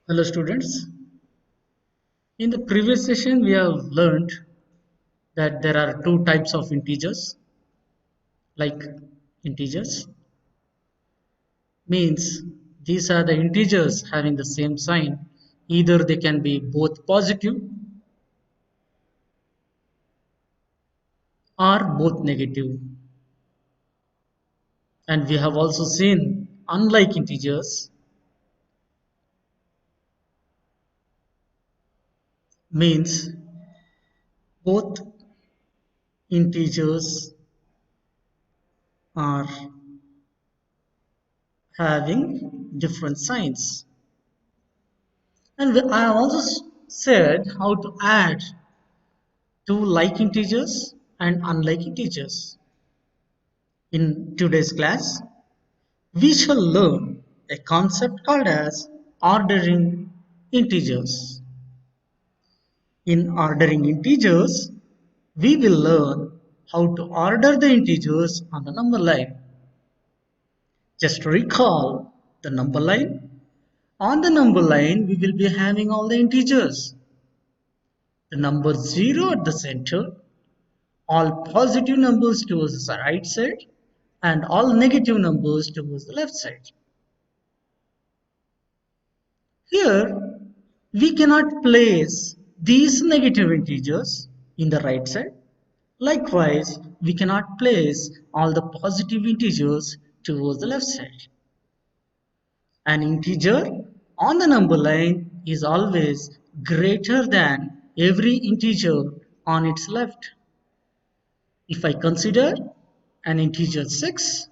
Hello students. In the previous session we have learned that there are two types of integers. Like integers means these are the integers having the same sign. Either they can be both positive or both negative. And we have also seen unlike integers means both integers are having different signs. And I have also said how to add two like integers and unlike integers. In today's class, we shall learn a concept called as ordering integers. In ordering integers, we will learn how to order the integers on the number line. Just recall the number line. On the number line, we will be having all the integers. The number 0 at the center, all positive numbers towards the right side, and all negative numbers towards the left side. Here, we cannot place these negative integers in the right side. Likewise, we cannot place all the positive integers towards the left side. An integer on the number line is always greater than every integer on its left. If I consider an integer 6,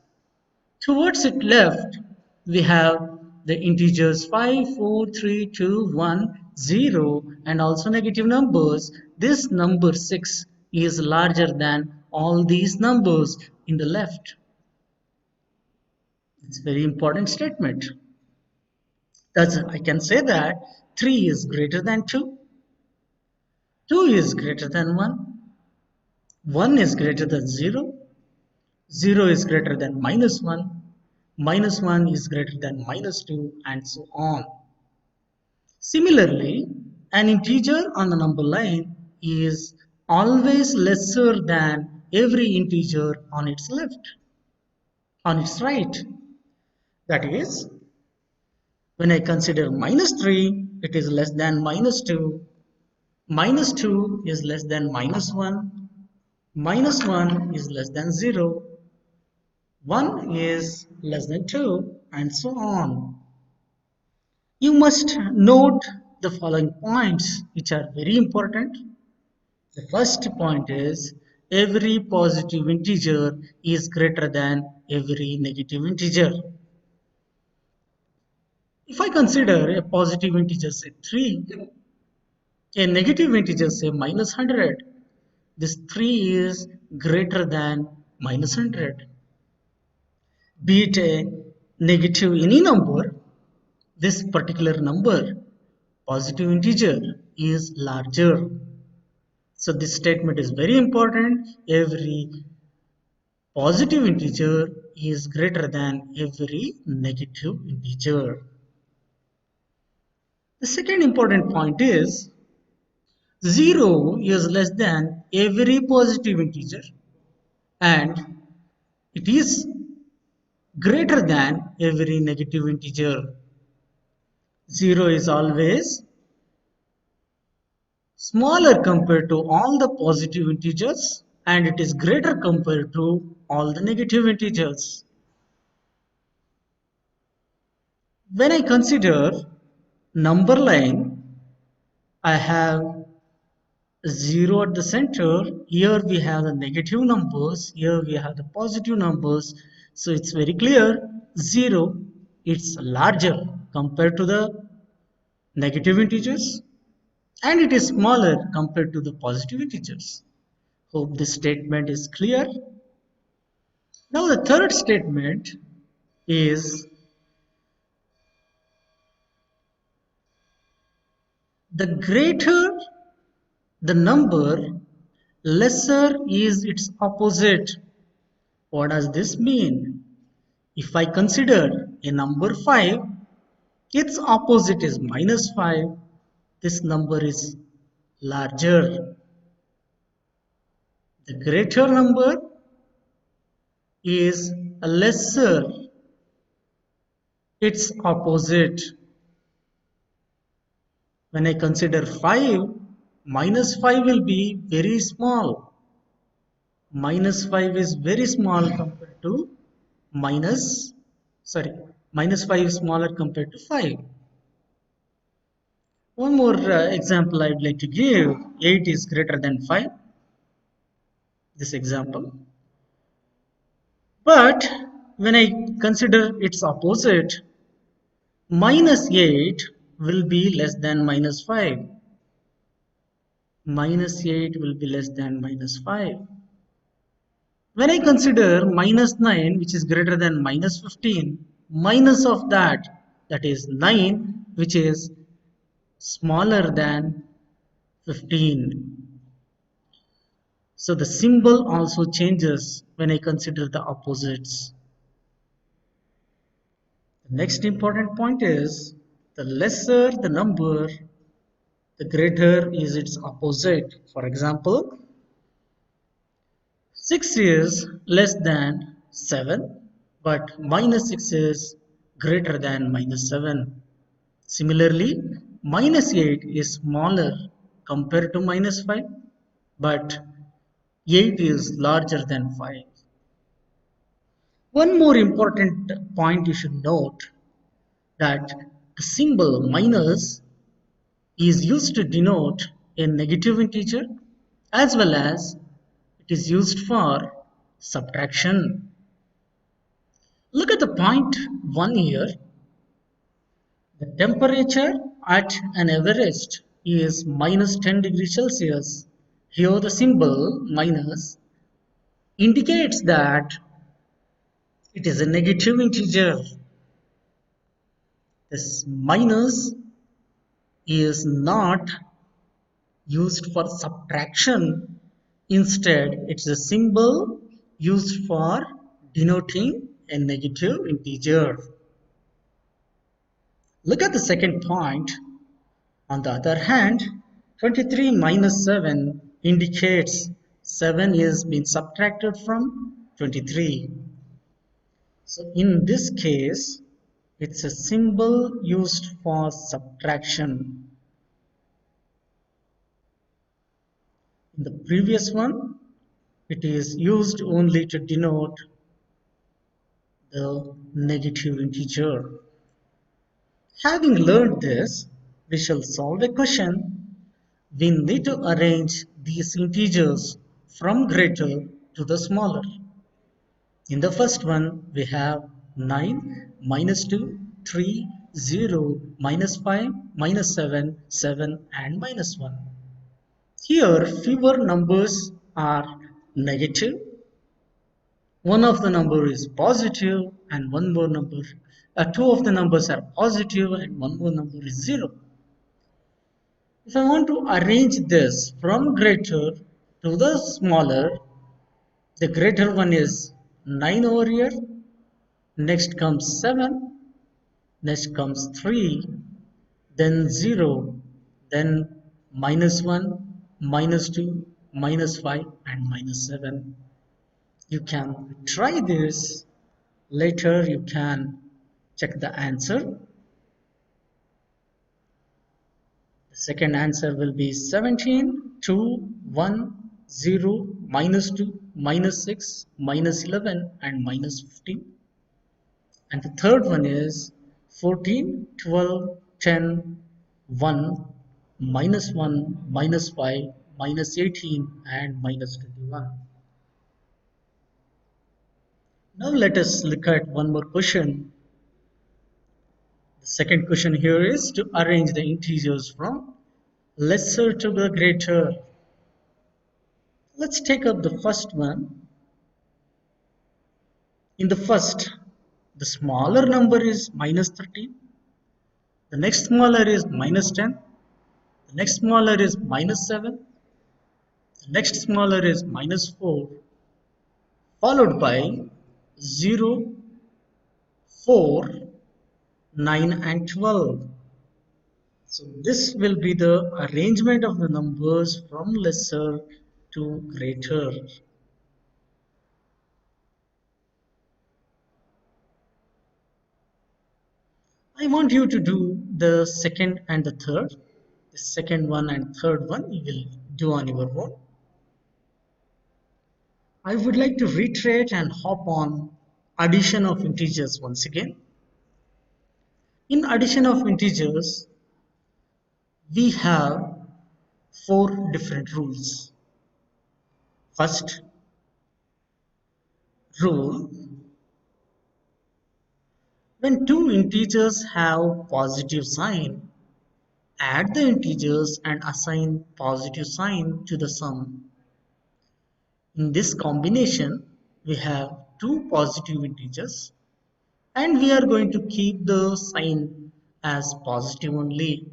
towards its left, we have the integers 5, 4, 3, 2, 1, 0 and also negative numbers. This number 6 is larger than all these numbers in the left. It's a very important statement. Thus, I can say that 3 is greater than 2, 2 is greater than 1 is greater than 0, 0 is greater than -1, -1 is greater than -2, and so on. Similarly, an integer on the number line is always lesser than every integer on its left, on its right. That is, when I consider -3, it is less than -2, -2 is less than -1, -1 is less than 0, 1 is less than 2, and so on. You must note the following points which are very important. The first point is every positive integer is greater than every negative integer. If I consider a positive integer say 3, a negative integer say -100, this 3 is greater than -100. Be it a negative any number, this particular number, positive integer, is larger. So this statement is very important. Every positive integer is greater than every negative integer. The second important point is 0 is less than every positive integer and it is greater than every negative integer. 0 is always smaller compared to all the positive integers and it is greater compared to all the negative integers. When I consider number line, I have 0 at the center. Here we have the negative numbers, here we have the positive numbers. So it's very clear 0 it's larger compared to the negative integers and it is smaller compared to the positive integers. Hope this statement is clear. Now the third statement is the greater the number, lesser is its opposite. What does this mean? If I consider a number 5, its opposite is minus 5, this number is larger. The greater number is lesser, its opposite. When I consider 5, minus 5 will be very small. Minus 5 is very small compared to minus 5 is smaller compared to 5. One more example I'd like to give. 8 is greater than 5. This example. But when I consider its opposite, minus 8 will be less than minus 5. Minus 8 will be less than minus 5. When I consider minus 9, which is greater than minus 15, minus of that is 9, which is smaller than 15. So the symbol also changes when I consider the opposites. The next important point is the lesser the number, the greater is its opposite. For example, 6 is less than 7, but minus 6 is greater than minus 7. Similarly, minus 8 is smaller compared to minus 5, but 8 is larger than 5. One more important point you should note that the symbol minus is used to denote a negative integer as well as it is used for subtraction. Look at the point 1 here. The temperature at an Everest is minus 10 degrees Celsius. Here the symbol minus indicates that it is a negative integer. This minus is not used for subtraction. Instead, it's a symbol used for denoting a negative integer. Look at the second point. On the other hand, 23 minus 7 indicates 7 is being subtracted from 23. So in this case, it's a symbol used for subtraction. In the previous one, it is used only to denote the negative integer. Having learned this, we shall solve a question. We need to arrange these integers from greater to the smaller. In the first one, we have 9, minus 2, 3, 0, minus 5, minus 7, 7 and minus 1. Here, fewer numbers are negative. One of the number is positive and one more number. Two of the numbers are positive and one more number is 0. If I want to arrange this from greater to the smaller, the greater one is 9 over here. Next comes 7. Next comes 3. Then 0. Then minus 1, minus 2, minus 5 and minus 7. You can try this. Later you can check the answer. The second answer will be 17, 2, 1, 0, minus 2, minus 6, minus 11 and minus 15. And the third one is 14, 12, 10, 1, minus 1, minus 5, minus 18 and minus 21. Now let us look at one more question. The second question here is to arrange the integers from lesser to the greater. Let's take up the first one. In the first, the smaller number is minus 13. The next smaller is minus 10. The next smaller is minus 7. The next smaller is minus 4. Followed by 0, 4, 9 and 12. So this will be the arrangement of the numbers from lesser to greater. I want you to do the second and the third. The second one and third one you will do on your own. I would like to reiterate and hop on addition of integers once again. In addition of integers, we have four different rules. First rule, when two integers have positive sign, add the integers and assign positive sign to the sum. In this combination, we have two positive integers and we are going to keep the sign as positive only.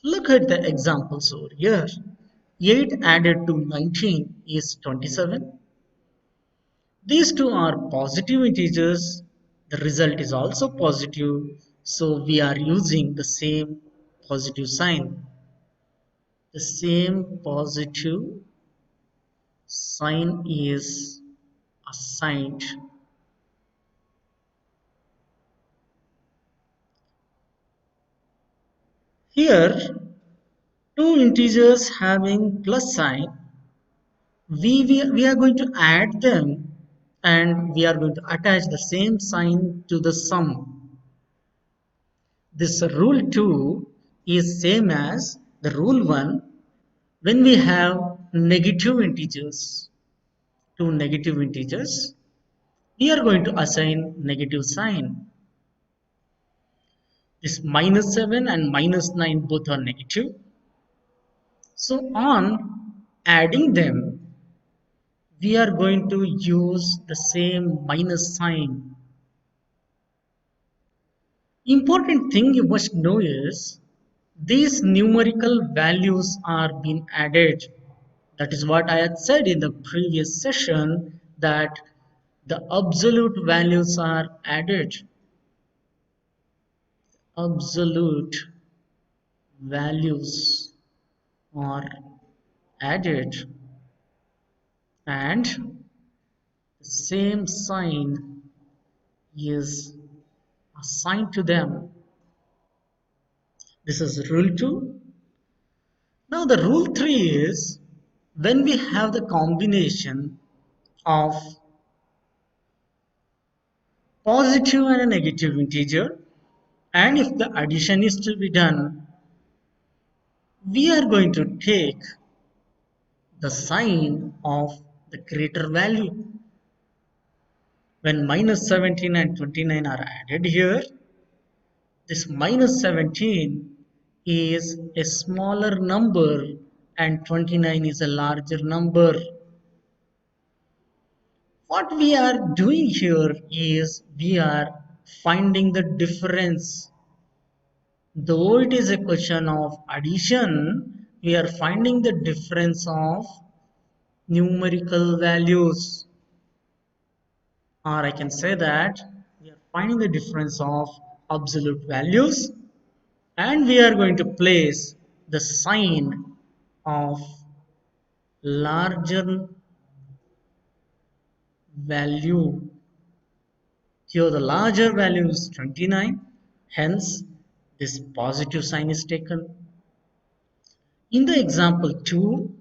Look at the examples over here. 8 added to 19 is 27. These two are positive integers. The result is also positive. So we are using the same positive sign. The same positive sign is assigned. Here, two integers having plus sign, we are going to add them and we are going to attach the same sign to the sum. This rule 2 is same as the rule 1 when we have negative integers. Two negative integers, we are going to assign negative sign. This minus 7 and minus 9 both are negative. So on adding them, we are going to use the same minus sign. Important thing you must know is these numerical values are being added. That is what I had said in the previous session, that the absolute values are added. Absolute values are added and the same sign is assigned to them. This is rule 2. Now the rule 3 is when we have the combination of positive and a negative integer, and if the addition is to be done, we are going to take the sign of the greater value. When minus 17 and 29 are added here, this minus 17 is a smaller number and 29 is a larger number. What we are doing here is we are finding the difference. Though it is a question of addition, we are finding the difference of numerical values. Or I can say that we are finding the difference of absolute values and we are going to place the sign of larger value. Here the larger value is 29, hence this positive sign is taken. In the example 2,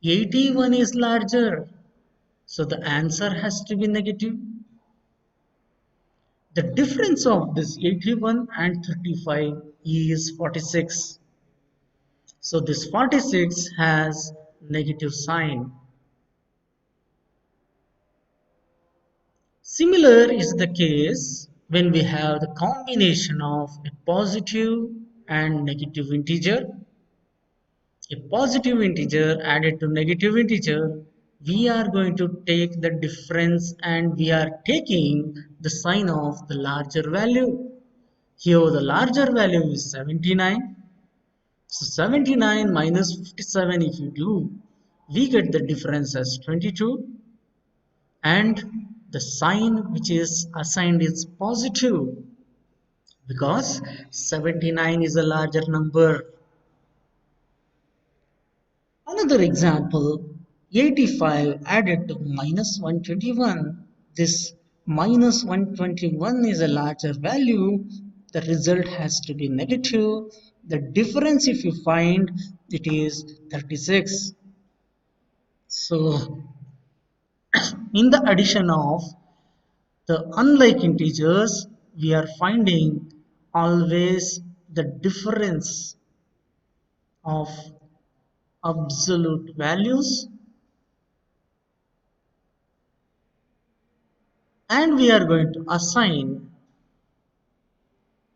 81 is larger, so the answer has to be negative. The difference of this 81 and 35 is 46. So this 46 has negative sign. Similar is the case when we have the combination of a positive and negative integer. A positive integer added to negative integer, we are going to take the difference and we are taking the sign of the larger value. Here the larger value is 79. So 79 minus 57 if you do, we get the difference as 22 and the sign which is assigned is positive. because 79 is a larger number. Another example, 85 added to minus 121. This minus 121 is a larger value. The result has to be negative. The difference, if you find, it is 36. So, in the addition of the unlike integers, we are finding always the difference of absolute values, and we are going to assign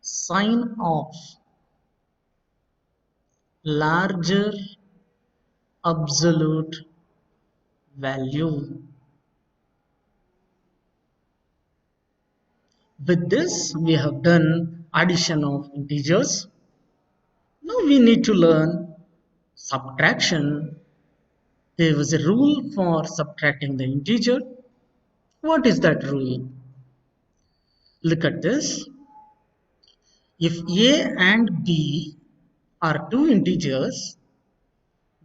sign of larger absolute value. With this, we have done addition of integers. Now we need to learn subtraction. There was a rule for subtracting the integer. What is that rule? Look at this. If a and b are two integers,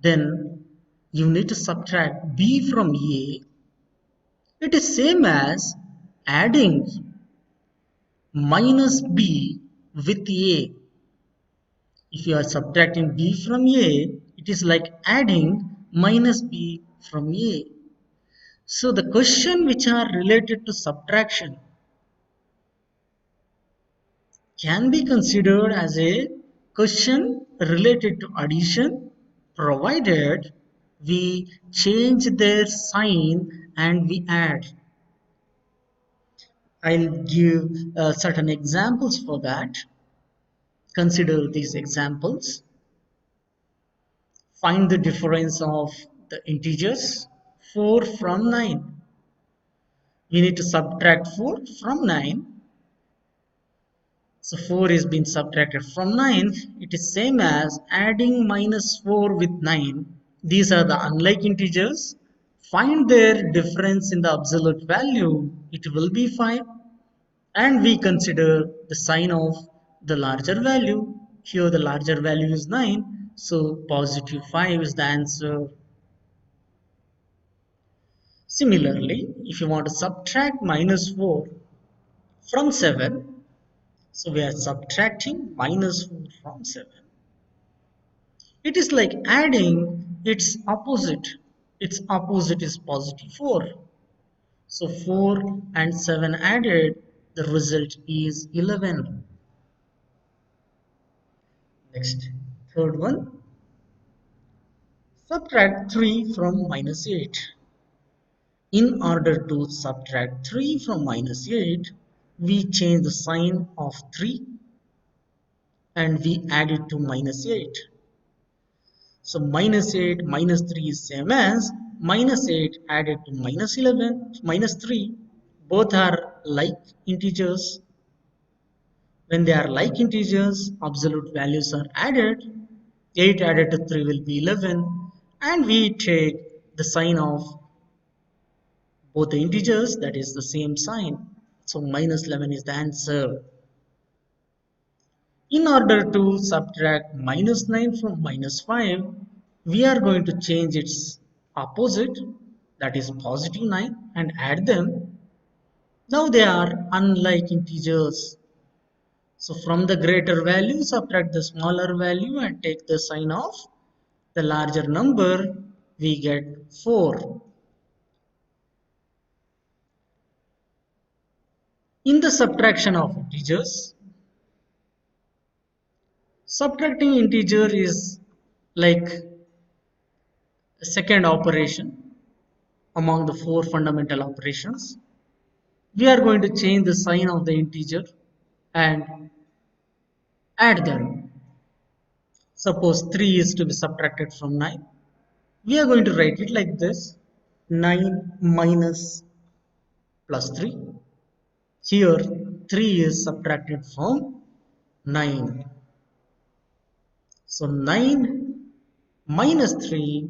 then you need to subtract b from a. It is same as adding minus b with a. If you are subtracting b from a, it is like adding minus b from a. So the question which are related to subtraction can be considered as a question related to addition, provided we change their sign and we add. I'll give certain examples for that. Consider these examples. Find the difference of the integers 4 from 9. We need to subtract 4 from 9. So 4 is being subtracted from 9. It is same as adding minus 4 with 9. These are the unlike integers. Find their difference in the absolute value. It will be 5. And we consider the sign of the larger value. Here the larger value is 9. So positive 5 is the answer. Similarly, if you want to subtract minus 4 from 7, so we are subtracting minus 4 from 7. It is like adding its opposite. Its opposite is positive 4. So 4 and 7 added, the result is 11. Next, third one. Subtract 3 from minus 8. In order to subtract 3 from minus 8, we change the sign of 3 and we add it to minus 8. So minus 8 minus 3 is same as minus 8 added to minus 11, minus 3. Both are like integers. When they are like integers, absolute values are added. 8 added to 3 will be 11. And we take the sign of both the integers, that is the same sign. So minus 11 is the answer. In order to subtract minus 9 from minus 5, we are going to change its opposite, that is positive 9, and add them. Now they are unlike integers. So from the greater value, subtract the smaller value and take the sign of the larger number, we get 4. In the subtraction of integers, subtracting integer is like a second operation among the 4 fundamental operations. We are going to change the sign of the integer and add them. Suppose 3 is to be subtracted from 9. We are going to write it like this: 9 minus plus 3. Here 3 is subtracted from 9. So 9 minus 3,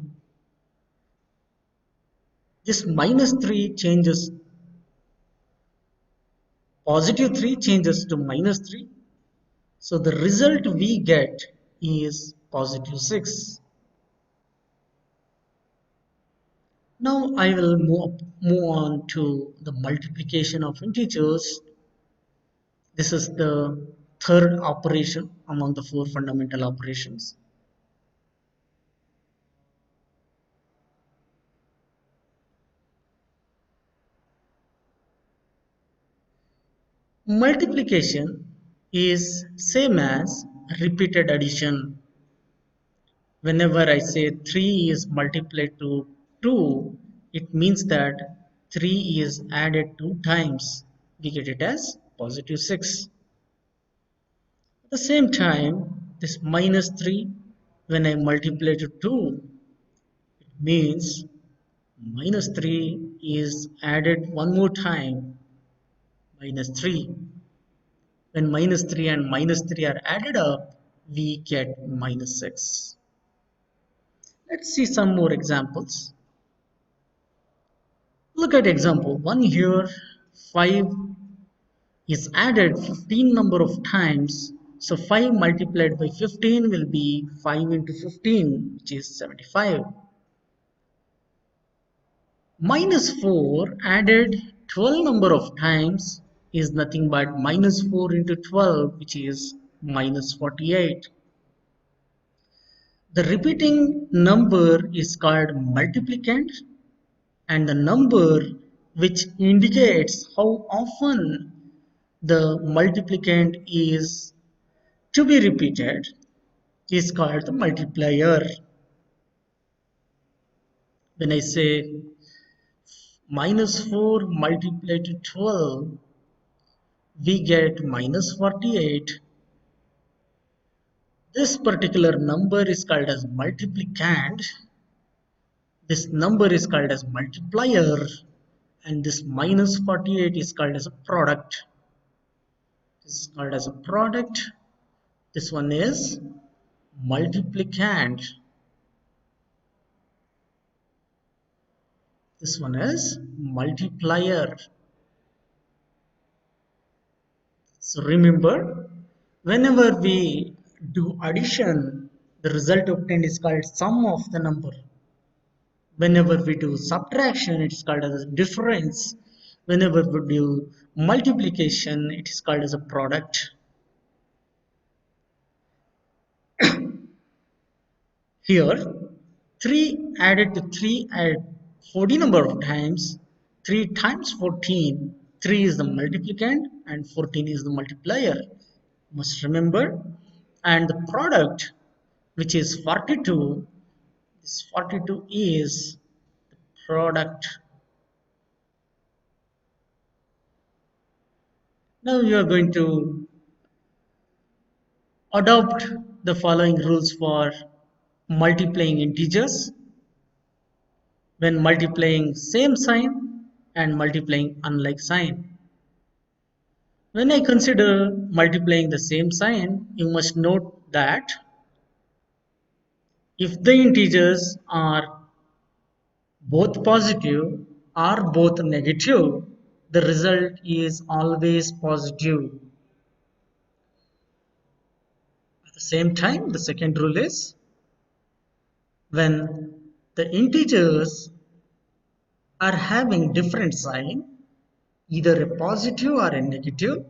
this minus 3 changes, positive 3 changes to minus 3. So the result we get is positive 6. Now I will move on to the multiplication of integers. This is the third operation among the four fundamental operations. Multiplication is same as repeated addition. Whenever I say 3 is multiplied to 2, it means that 3 is added 2 times. We get it as positive 6. At the same time, this minus 3, when I multiply to 2, it means minus 3 is added one more time, minus 3. When minus 3 and minus 3 are added up, we get minus 6. Let's see some more examples. Look at example 1 here. 5 is added 15 number of times. So 5 multiplied by 15 will be 5 into 15, which is 75. Minus 4 added 12 number of times is nothing but minus 4 into 12, which is minus 48. The repeating number is called multiplicand, and the number which indicates how often the multiplicand is to be repeated is called the multiplier. When I say minus 4 multiplied to 12, we get minus 48. This particular number is called as multiplicand. This number is called as multiplier, and this minus 48 is called as a product. This is called as a product. This one is multiplicand. This one is multiplier. So remember, whenever we do addition, the result obtained is called sum of the number. Whenever we do subtraction, it is called as a difference. Whenever we do multiplication, it is called as a product. Here, 3 added to 3 add 40 number of times. 3 times 14, 3 is the multiplicand and 14 is the multiplier. Must remember. And the product, which is 42, this 42 is the product. Now you are going to adopt the following rules for multiplying integers when multiplying same sign and multiplying unlike sign. When I consider multiplying the same sign, you must note that if the integers are both positive or both negative, the result is always positive. At the same time, the second rule is when the integers are having different sign, either a positive or a negative,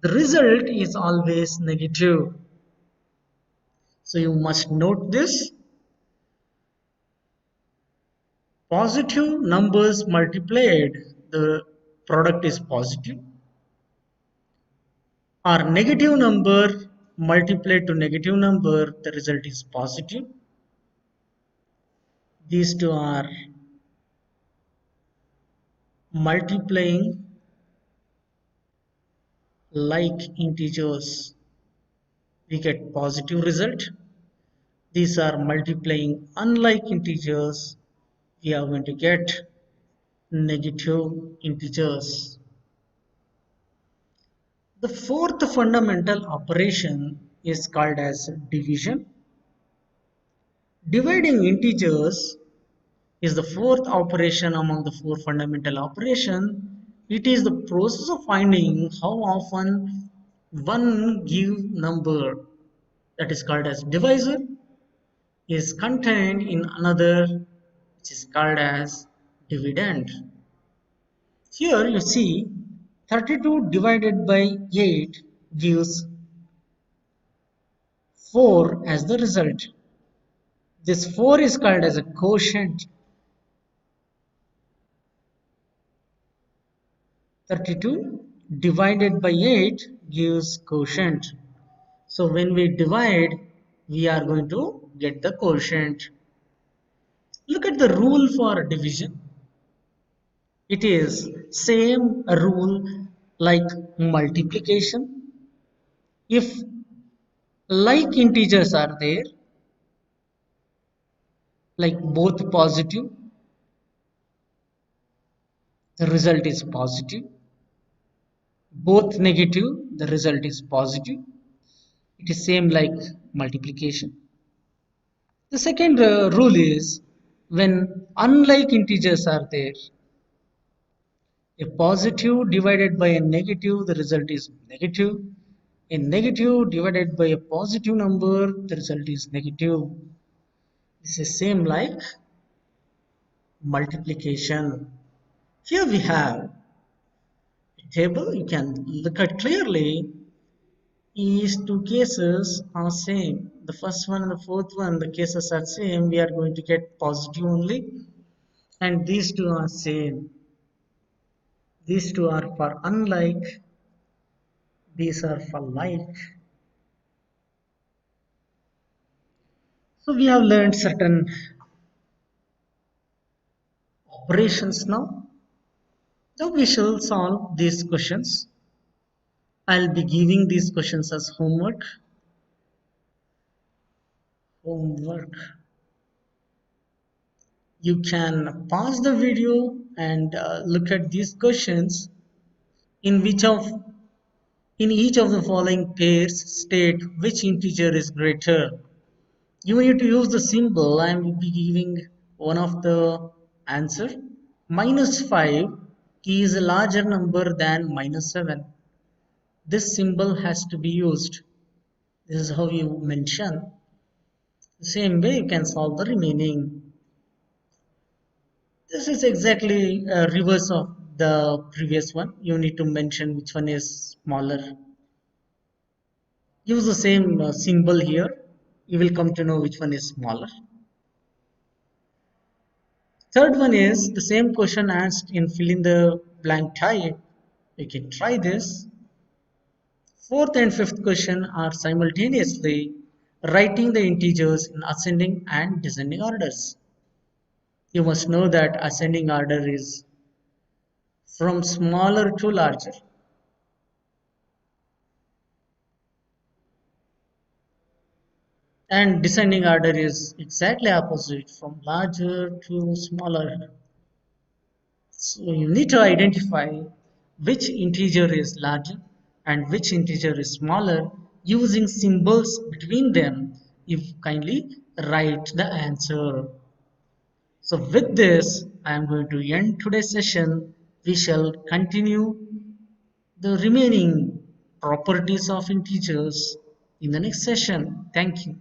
the result is always negative. So you must note this. Positive numbers multiplied, the product is positive, or negative number multiplied to negative number, the result is positive. These two are multiplying like integers, we get positive result. These are multiplying unlike integers, we are going to get negative integers. The fourth fundamental operation is called as division. Dividing integers is the fourth operation among the four fundamental operations. It is the process of finding how often one give number that is called as divisor is contained in another which is called as dividend. Here you see 32 divided by 8 gives 4 as the result. This 4 is called as a quotient. 32 divided by 8 gives quotient. So when we divide, we are going to get the quotient. Look at the rule for division. It is same rule like multiplication. If like integers are there, like both positive, the result is positive. Both negative, the result is positive. It is same like multiplication. The second rule is when unlike integers are there, a positive divided by a negative, the result is negative. A negative divided by a positive number, the result is negative. This is same like multiplication. Here we have a table. You can look at clearly. These two cases are same. The first one and the fourth one, the cases are same. We are going to get positive only. And these two are same. These two are for unlike. These are for like. So we have learned certain operations now. Now we shall solve these questions. I'll be giving these questions as homework. Homework. You can pause the video and look at these questions. In which of in each of the following pairs state which integer is greater. You need to use the symbol. I will be giving one of the answer. -5 is a larger number than -7. This symbol has to be used. This is how you mention. The same way you can solve the remaining. This is exactly a reverse of the previous one. You need to mention which one is smaller. Use the same symbol here. You will come to know which one is smaller. Third one is the same question asked in fill in the blank type. You can try this. Fourth and fifth question are simultaneously writing the integers in ascending and descending orders. You must know that ascending order is from smaller to larger. And descending order is exactly opposite, from larger to smaller. So you need to identify which integer is larger and which integer is smaller using symbols between them. You kindly write the answer. So with this, I am going to end today's session. We shall continue the remaining properties of integers in the next session. Thank you.